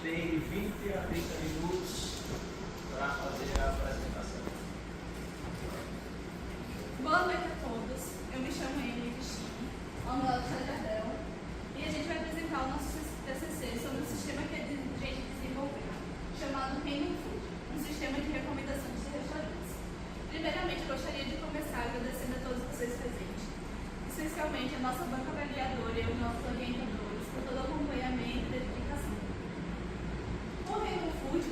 tem 20 a 30 minutos para fazer a apresentação. Boa noite a todos. Eu me chamo Emily Vichy, ao meu lado está Jardel, e a gente vai apresentar o nosso TCC sobre um sistema que a gente desenvolveu, chamado Random Food, um sistema de recomendação de restaurantes. Primeiramente, eu gostaria de começar agradecendo a todos vocês presentes, especialmente a nossa banca avaliadora e os nossos orientadores por todo o acompanhamento e dedicação. O Random Food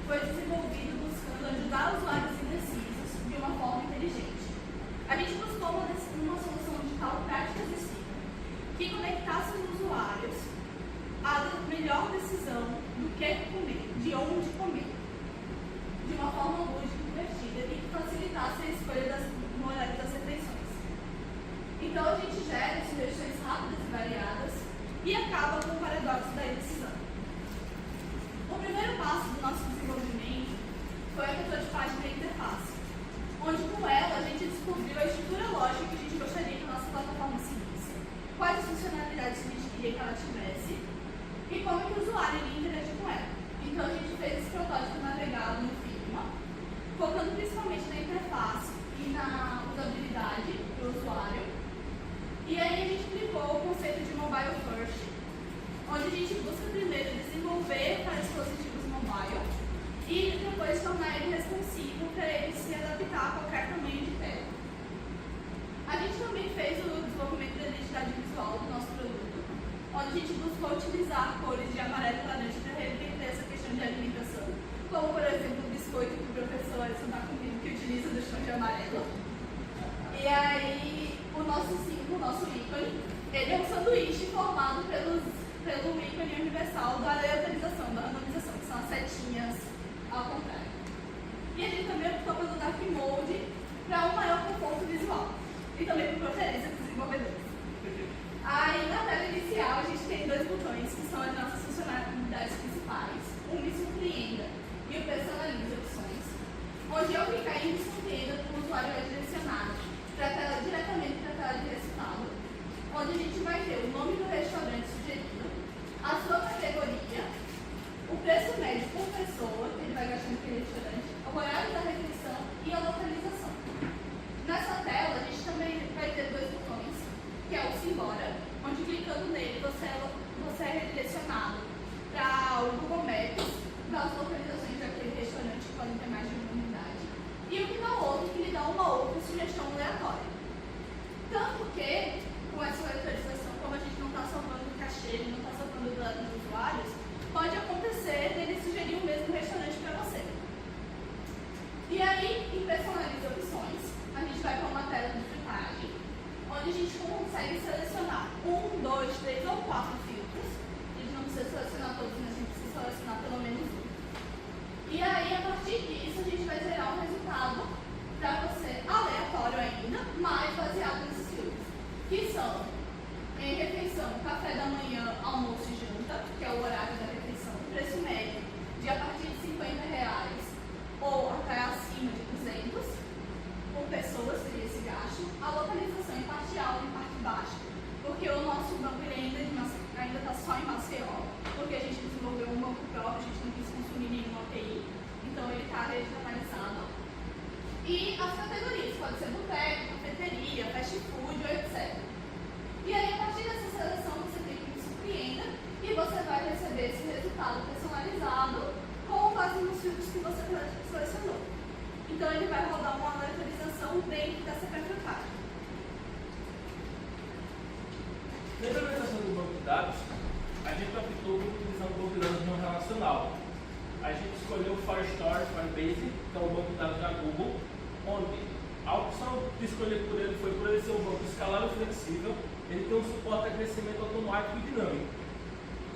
foi desenvolvido buscando ajudar usuários indecisos de uma forma inteligente. A gente buscou uma solução digital prática e simples, que conectasse os usuários à melhor decisão do que comer, de onde comer, de uma forma lúdica e divertida e que facilitasse a escolha no horário das refeições. Então a gente gera sugestões rápidas e variadas e acaba com o paradoxo da indecisão. O primeiro passo do nosso desenvolvimento foi a prototipagem da interface, onde com ela a gente descobriu a estrutura lógica que a gente gostaria que a nossa plataforma seguisse, quais as funcionalidades que a gente queria que ela tivesse e como que o usuário iria interagir com ela. Então a gente fez esse protótipo navegado no Figma, focando principalmente na interface e na usabilidade do usuário. E aí a gente aplicou o conceito de mobile first, onde a gente busca primeiro desenvolver para dispositivos mobile e depois tornar ele responsivo para ele se adaptar a qualquer tamanho de tela. A gente também fez o desenvolvimento da identidade visual do nosso produto, onde a gente buscou utilizar cores de amarelo e laranja para reverter essa questão de alimentação, como por exemplo o biscoito que o professor Edson está comigo que utiliza do chão de amarelo. E aí o nosso ícone, ele é um sanduíche formado pelo ícone universal da aleatorização, da randomização, que são as setinhas ao contrário. E a gente também optou pelo Dark Mode para um maior conforto visual e também por preferência dos desenvolvedores. Aí na tela inicial a gente tem dois botões que são as nossas funcionalidades principais, o Me Surpreenda e o Personalize Opções, onde ao clicar em Me Surpreenda, o usuário é direcionado diretamente para a tela de resultado, onde a gente vai ter o nome do restaurante sugerido, a sua categoria, o preço médio por pessoa que ele vai gastar naquele restaurante, o horário da refeição e a localização. Nessa tela, a gente também vai ter dois botões, que é o Simbora, onde clicando nele você é redirecionado para o Google Maps, das localizações daquele restaurante que podem ter mais de uma unidade, e o Knowload, que lhe dá uma outra sugestão aleatória. Tanto que, com essa aleatorização, como a gente não está salvando o cachê, não está salvando os dados dos usuários, pode acontecer dele sugerir o mesmo restaurante para você. E aí, em Personalize Opções, a gente vai para uma tela de filtragem, onde a gente consegue selecionar 1, 2, 3 ou 4 filtros. A gente não precisa selecionar todos, mas a gente precisa selecionar pelo menos um. E aí, a partir disso, a gente vai gerar um resultado para você, aleatório ainda, mas baseado nesses filtros, que são em refeição, café da manhã, almoço e janta, que é o horário da refeição, preço médio de a partir de R$50 ou até acima de 200, por pessoa seria esse gasto, a localização em parte alta e em parte baixa, porque o nosso banco ele ainda está só em Maceió, porque a gente desenvolveu um banco próprio, a gente não quis consumir nenhuma API, então ele está regionalizado. E as categorias, pode ser boteco, cafeteria, fast food, etc. E aí, a partir dessa seleção, você tem que Me Surpreenda e você vai receber esse resultado personalizado com base nos filtros que você selecionou. Então, ele vai rodar uma aleatorização dentro dessa pré-filtragem. Na implementação do banco de dados, a gente optou por utilizar um banco de dados não relacional. A gente escolheu o Firestore Firebase, que é o banco de dados da Google, onde a opção de escolher por ele foi por ele ser um banco escalável e flexível, ele tem um suporte a crescimento automático e dinâmico.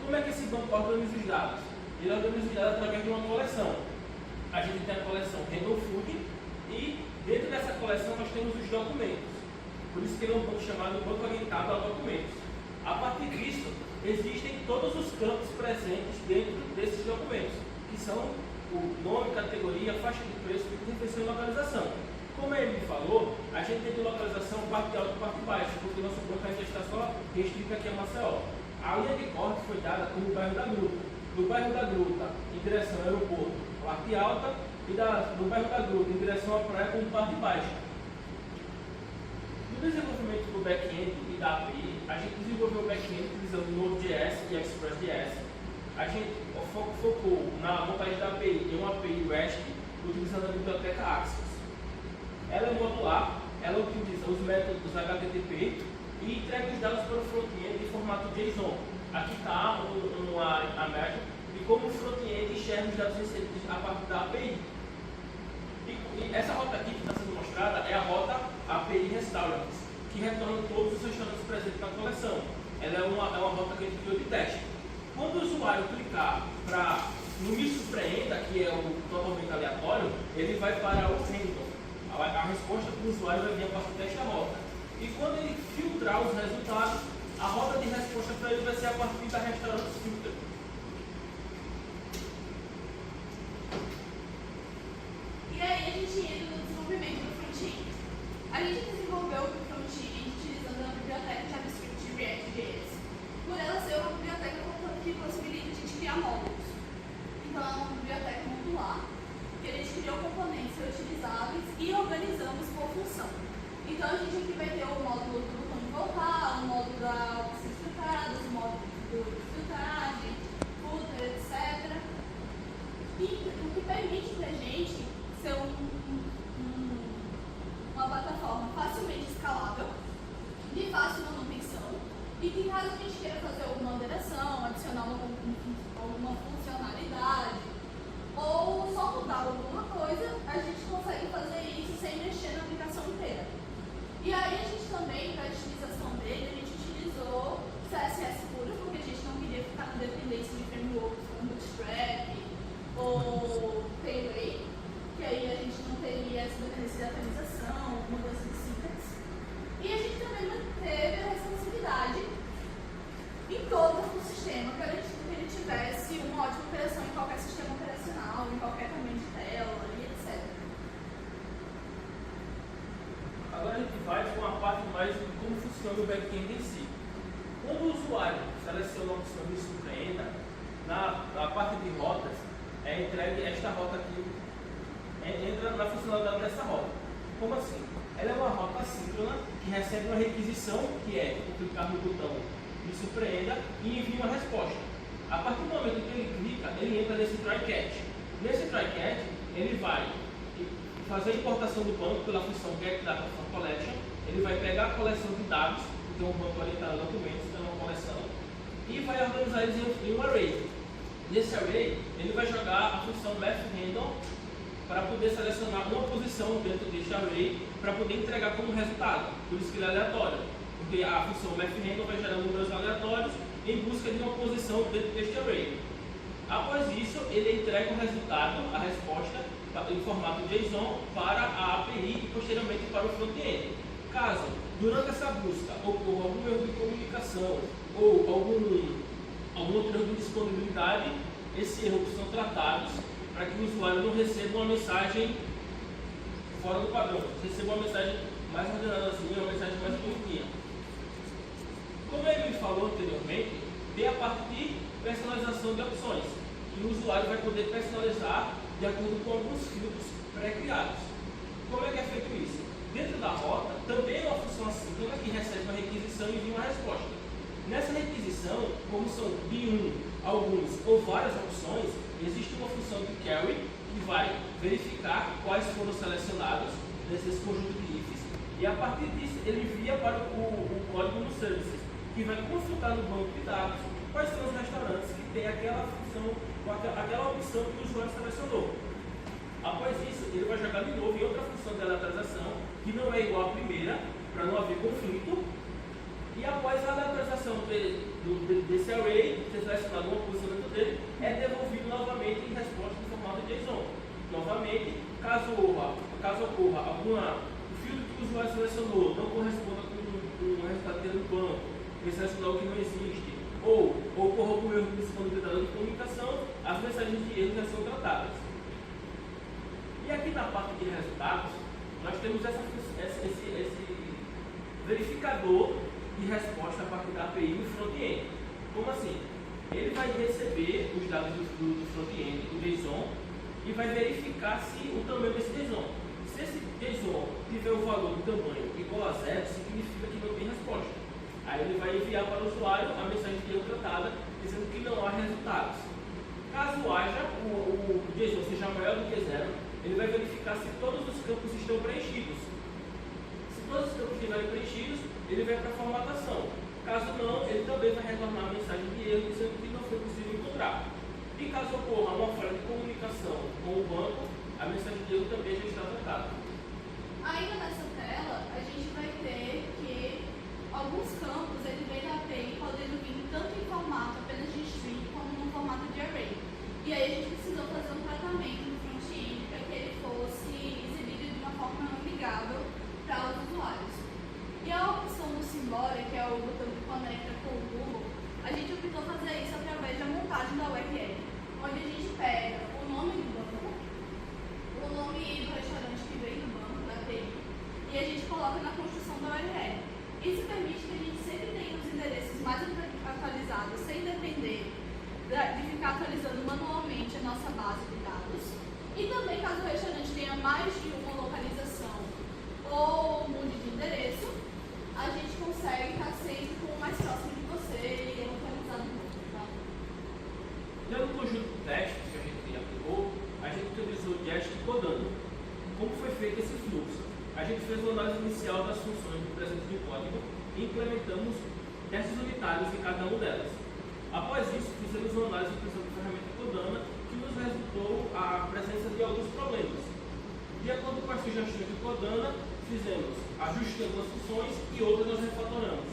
Como é que esse banco organiza os dados? Ele organiza os dados através de uma coleção. A gente tem a coleção Random Food e dentro dessa coleção nós temos os documentos. Por isso que ele é um banco chamado Banco Orientado a Documentos. A partir disso, existem todos os campos presentes dentro desses documentos, que são o nome, categoria, faixa de preço, tipo de refeição e localização. Como ele me falou, a gente tem de localização parte alta e parte baixa, porque o nosso banco ainda está só restrito aqui a Maceió. A linha de corte foi dada como o bairro da Grupo. do bairro da Gruta em direção ao aeroporto, parte alta, e do bairro da Gruta em direção à praia com parte baixa. No desenvolvimento do back-end e da API, a gente desenvolveu o back-end utilizando Node.js e Express.js. A gente focou na montagem da API em uma API REST utilizando a biblioteca Axios. Ela é modular, ela utiliza os métodos HTTP e entrega os dados para o front-end em formato JSON. Aqui está a métrica de como o front-end enxerga os dados recebidos a partir da API. E essa rota aqui que está sendo mostrada é a rota API Restaurants, que retorna todos os restaurantes presentes na coleção. Ela é uma rota que a gente criou de teste. Quando o usuário clicar no Me Surpreenda, que é o totalmente aleatório, ele vai para o random. A resposta para o usuário vai vir a partir desta rota. E quando ele filtrar os resultados, a rota de resposta para ele vai ser a partir da Restaurants Filter. E aí a gente entra no desenvolvimento do front-end. A gente desenvolveu o front-end utilizando a biblioteca JavaScript React.js. Por ela ser uma biblioteca que possibilita a gente criar módulos. Então é uma biblioteca modular, que a gente criou componentes reutilizáveis e organizamos por função. Então a gente aqui vai ter o módulo do botão de voltar, o módulo da opções filtradas, o módulo de filtragem, footer, etc. E o que permite para a gente ser uma plataforma facilmente escalável, de fácil manutenção, e que caso a gente queira fazer alguma alteração, adicionar alguma funcionalidade, ou só mudar alguma coisa, a gente consegue fazer isso sem mexer na aplicação inteira. E aí a gente também, para a utilização dele, a gente utilizou CSS puro, porque a gente não queria ficar com dependência de frameworks como Bootstrap ou Tailwind, que aí a gente não teria essa dependência de atualização, mudança de syntax. E a gente também manteve a responsividade em todo o sistema, garantindo que ele tivesse uma ótima operação em qualquer sistema operacional, em qualquer tamanho de tela e etc. Agora a gente vai para uma parte mais de como funciona o back-end em si. Quando o usuário seleciona a opção de surpreenda, na parte de rotas, é entregue esta rota aqui, entra na funcionalidade dessa rota. Como assim? Ela é uma rota assíncrona que recebe uma requisição, que é clicar no botão Me Surpreenda e envia uma resposta. A partir do momento que ele clica, ele entra nesse try catch. Nesse try catch, ele vai fazer a importação do banco pela função getData from collection. Ele vai pegar a coleção de dados, então o banco orientado a documentos, então é uma coleção, e vai organizar eles em um array. Nesse array, ele vai jogar a função mathRandom para poder selecionar uma posição dentro deste array para poder entregar como resultado. Por isso que ele é aleatório, porque a função mathRandom vai gerar números aleatórios em busca de uma posição dentro deste array. Após isso, ele entrega o resultado, a resposta, em formato JSON para a API e posteriormente para o front-end. Caso, durante essa busca, ocorra algum erro de comunicação ou algum outro erro de disponibilidade, esses erros são tratados para que o usuário não receba uma mensagem fora do padrão, receba uma mensagem mais ordenadazinha, uma mensagem mais bonitinha. Como ele me falou anteriormente, tem a parte de personalização de opções, que o usuário vai poder personalizar de acordo com alguns filtros pré-criados. Como é que é feito isso? Dentro da rota, também é uma função assíncrona que recebe uma requisição e envia uma resposta. Nessa requisição, como são de alguns ou várias opções, existe uma função de carry que vai verificar quais foram selecionados nesse conjunto de ifs. E a partir disso, ele envia para o código no services, que vai consultar no banco de dados quais são os restaurantes que tem aquela função, aquela opção que o usuário selecionou. Após isso, ele vai jogar de novo em outra função de aleatorização, que não é igual à primeira, para não haver conflito. E após a aleatorização desse array, ser selecionado uma posição dentro dele, é devolvido novamente em resposta em formato JSON. Novamente, caso ocorra o filtro que o usuário selecionou não corresponda com o resultado dele do banco, ele selecionou algo que não existe, ou ocorra algum erro de disponibilidade de comunicação, as mensagens de erro já são tratadas. E aqui na parte de resultados, nós temos esse verificador de resposta a partir da API no front-end. Como assim? Ele vai receber os dados do front-end, do JSON, e vai verificar se o tamanho desse JSON. Se esse JSON tiver o valor do tamanho igual a 0, significa que não tem resposta. Aí ele vai enviar para o usuário a mensagem de erro tratada, dizendo que não há resultados. Caso haja, o JSON seja maior do que 0, ele vai verificar se todos os campos estão preenchidos. Se todos os campos estiverem preenchidos, ele vai para a formatação. Caso não, ele também vai retornar a mensagem de erro, dizendo que não foi possível encontrar. E caso ocorra uma falha de comunicação com o banco, a mensagem de erro também já está tratada. Ainda nessa tela, a gente vai ter que alguns campos ele vem da API podendo vir tanto em formato apenas de string como no formato de array. E aí a gente precisou fazer um tratamento no front-end para que ele fosse exibido de uma forma amigável para os usuários. E a opção do Symbolic, que é o botão que conecta com o Google, a gente optou fazer isso através da montagem da URL, onde a gente pega o nome do banco, o nome do restaurante que vem do banco, da API, e a gente coloca na construção da URL. Isso permite que a gente sempre tenha os endereços mais atualizados, sem depender de ficar atualizando manualmente a nossa base de dados. E também, caso o restaurante tenha mais de uma localização ou mude de endereço, a gente consegue estar sempre com o mais próximo de você e localizado no mundo. Tá? Já no conjunto de testes que a gente aplicou, a gente utilizou o Jest codando. Como foi feito esse fluxo? A gente fez uma análise inicial das funções do presente de código e implementamos testes unitários em cada uma delas. Após isso, fizemos uma análise utilizando a ferramenta Codana, que nos resultou a presença de alguns problemas. De acordo com as sugestões de Codana, fizemos ajustes em algumas funções e outras nós refatoramos.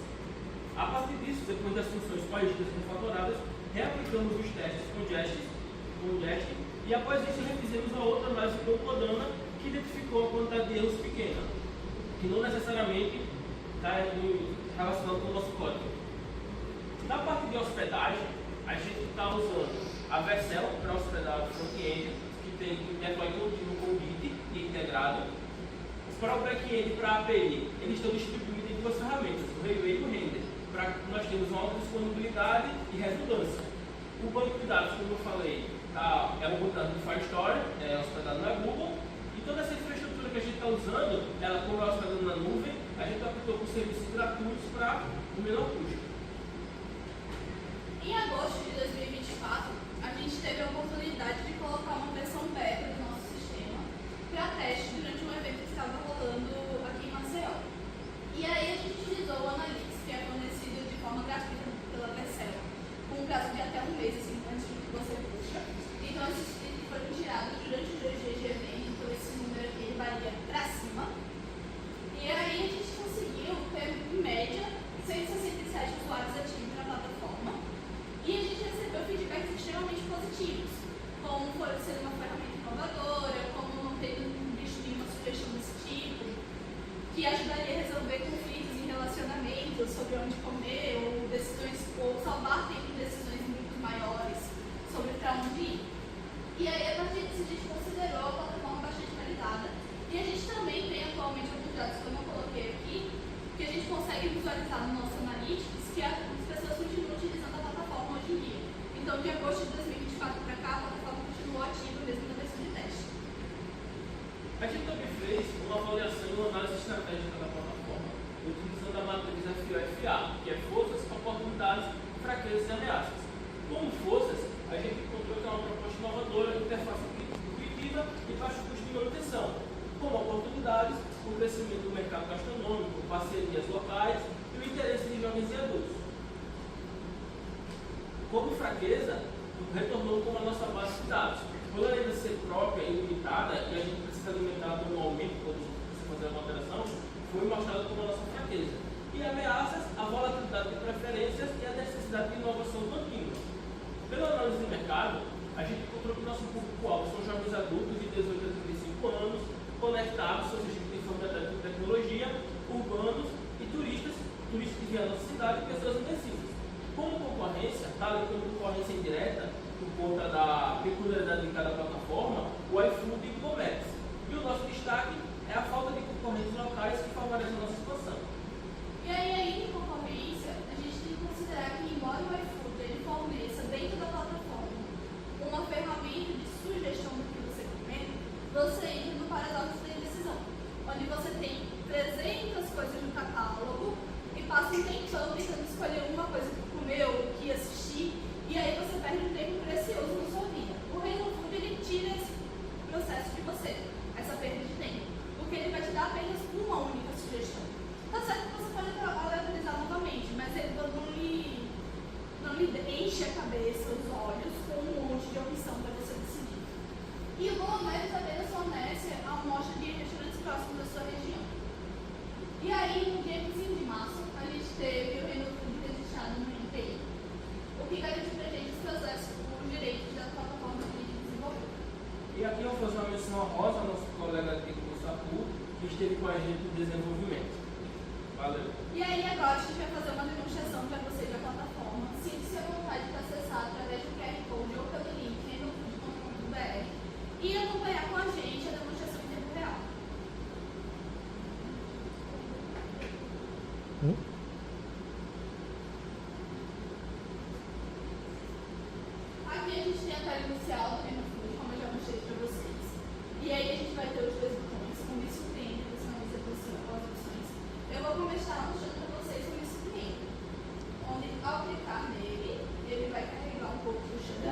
A partir disso, depois das funções corrigidas e refatoradas, reaplicamos os testes com Jest e após isso refizemos a outra análise com Codana, que identificou a quantidade de erros pequena, que não necessariamente está relacionado com o nosso código. Na parte de hospedagem, a gente está usando a Vercel para hospedar o front-end, que tem deploy contínuo com Git e integrado. Para o back-end e para a API, eles estão distribuídos em duas ferramentas, o Railway e o Render, para que nós tenhamos uma alta disponibilidade e redundância. O banco de dados, como eu falei, é um banco de dados do Firestore, é hospedado na Google, e toda essa infraestrutura que a gente está usando, ela como é hospedada na nuvem, a gente optou por serviços gratuitos para o menor custo. Em agosto de 2024, a gente teve a oportunidade de colocar uma versão beta do nosso sistema para teste durante um evento que estava rolando aqui em Maceió. E aí a gente utilizou o Analytics, que é fornecido de forma gratuita pela Vercel, com um prazo de até um mês, assim, antes de que você puxa. Então esses itens foram tirados durante os 2 dias de evento, então esse número aqui ele varia para cima. E aí a gente conseguiu ter, em média, 167 usuários ativos na plataforma. E a gente recebeu feedbacks extremamente positivos, como foi ser uma ferramenta inovadora, como não ter visto nenhuma sugestão desse tipo, que ajudaria a resolver conflitos em relacionamentos sobre onde comer, ou decisões, ou salvar tempo de decisões muito maiores sobre para onde ir. E aí, a partir disso, a gente considerou a plataforma bastante validada. E a gente também tem atualmente alguns dados que eu não coloquei aqui, que a gente consegue visualizar no nosso Analytics, que as pessoas continuam utilizando a plataforma hoje em dia. Então, de agosto de 2024 para cá, a plataforma continuou ativa mesmo na versão de teste. A gente também fez uma avaliação e uma análise estratégica da plataforma, utilizando a matriz FOFA, que é forças, oportunidades, fraquezas e ameaças. Como forças, a gente encontrou que é uma proposta inovadora de interface intuitiva e baixo custo de manutenção. Como oportunidades, o crescimento do mercado gastronômico, parcerias locais e o interesse de jovens e adultos. Como fraqueza, retornou com a nossa base de dados. Por ela ainda ser própria e limitada, e a gente precisa alimentar manualmente quando você fazer uma alteração, foi mostrado como a nossa fraqueza. E ameaças, a volatilidade de preferências e a necessidade de inovação contínua. Pela análise de mercado, a gente encontrou que nosso público-alvo são jovens adultos de 18 a 35 anos, conectados, ou seja, que têm familiaridade com tecnologia, urbanos e turistas que vêm à nossa cidade e pessoas indecisas. Como concorrência, tal como concorrência indireta, por conta da peculiaridade de cada plataforma, o iFood e o Comex. E o nosso destaque é a falta de concorrentes locais que favorecem a nossa expansão. E aí, em concorrência, a gente tem que considerar que, embora o iFood ele forneça próximos da sua região. E aí, no dia 15 de março, a gente teve o Reino Food registrado no INPI, o que garante para a gente os processos, os direitos da plataforma que a gente desenvolveu. E aqui eu vou fazer uma menção honrosa ao nosso colega aqui do Sapu, que esteve com a gente no desenvolvimento. Valeu. E aí, agora a gente vai fazer uma demonstração para vocês da plataforma. Sinta-se à vontade para acessar através do QR Code ou pelo link renofood.com.br e acompanhar com a gente a demonstração em tempo real. Aqui a gente tem a tela inicial do Renofood, como eu já mostrei para vocês. E aí a gente vai ter os dois botões, como me surpreende, personaliza as opções. Eu vou começar mostrando para vocês o me surpreende, onde ao clicar nele, ele vai carregar um pouco do chão.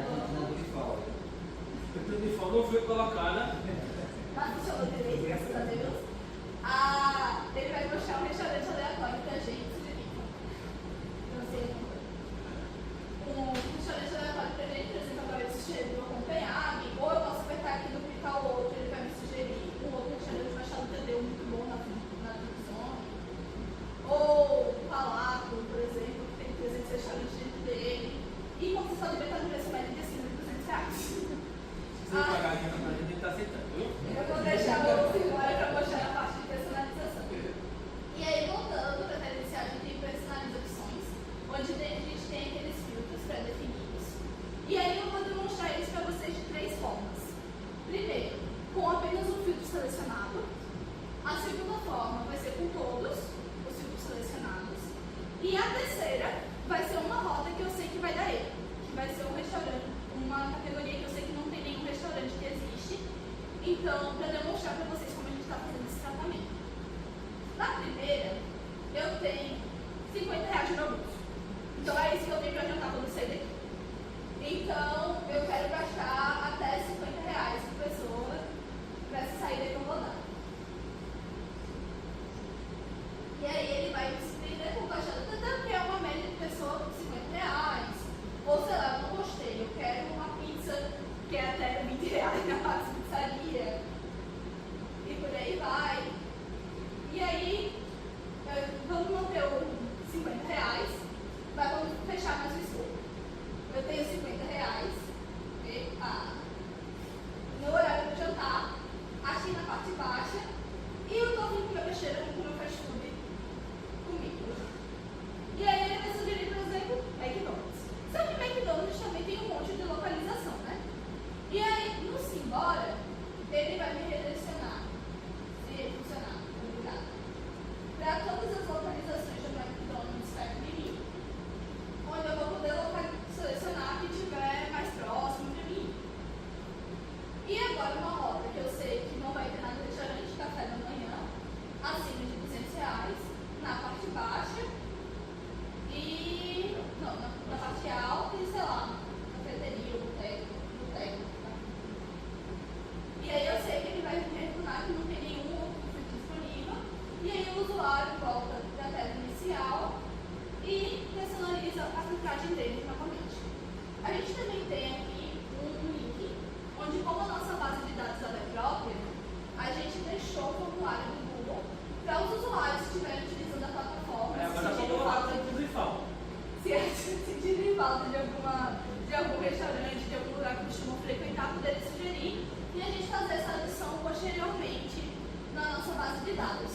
O default não foi colocada. Mas funcionou direito, graças a Deus. Ele vai mostrar um restaurante aleatório pra gente, sugerido. Não sei. Um restaurante aleatório pra gente, por exemplo, agora ele sugeriu o Copenhague, ou eu posso apertar aqui no clicar o outro, ele vai me sugerir um outro restaurante Machado Tadeu muito bom na Zone. Ou o Palato, por exemplo, que tem 300 restaurantes dentro dele. E como você pode ver, está no preço médio de acima de R$200. Se você pagar a renda pra gente, ele tá aceitando, viu? Eu vou deixar o Silmara para mostrar a parte de personalização. E aí, voltando para a tela inicial, a gente tem personaliza opções, onde a gente tem aqueles filtros pré-definidos. E aí eu vou demonstrar eles para vocês de três formas. Primeiro, com apenas um filtro selecionado. A segunda forma vai ser com todos os filtros selecionados. E a terceira vai ser uma rota que eu sei que vai dar erro, que vai ser um restaurante, uma categoria que eu sei que não tem nenhum restaurante que existe. Então, para demonstrar para vocês como a gente está fazendo esse tratamento. Na primeira, eu tenho R$50 no meu bolso. Então, é isso que eu tenho para jantar quando eu sair daqui. Então, eu quero gastar até R$50 por pessoa para essa saída que eu vou dar. E aí, ele vai me surpreender com baixada, que é uma média de pessoa por R$50. Ou, sei lá, eu não gostei, eu quero uma pizza que é até R$20 na Max Pizzaria. E por aí vai. E aí, vamos manter o R$50, vamos fechar mais o escopo. Eu tenho R$50 no horário do jantar, aqui na parte baixa, e eu tô vindo com meu peixeiro, com meu fast food comigo. E aí ele vai sugerir, por exemplo, McDonald's. Só que McDonald's também tem um monte de localização, né? E aí, no Simbora, ele vai me redirecionar, se ele funcionar, obrigada, para todas as localizações do McDonald's perto de mim, onde eu vou poder selecionar que estiver mais próximo de mim. E agora uma rota que eu sei que não vai ter nada de restaurante, café da manhã, acima de R$200, na parte baixa, e não, na parte alta e sei lá, cafeteria, boteco. Tá? E aí eu sei que ele vai me retornar que não tem nenhum outro filtro disponível. E aí o usuário volta para a tela inicial e personaliza a filtragem dele novamente. A gente também tem aqui um link, onde como a nossa base de dados ela é própria, a gente deixou o formulário do Google para os usuários que estiverem utilizando a plataforma. Agora eu vou colocar o default. Se sentirem falta de algum restaurante, de algum lugar que costumam frequentar, poderem sugerir e a gente fazer essa adição posteriormente na nossa base de dados.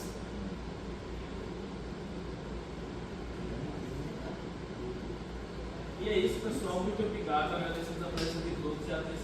E é isso, pessoal. Muito obrigado. Agradecemos a presença de todos e até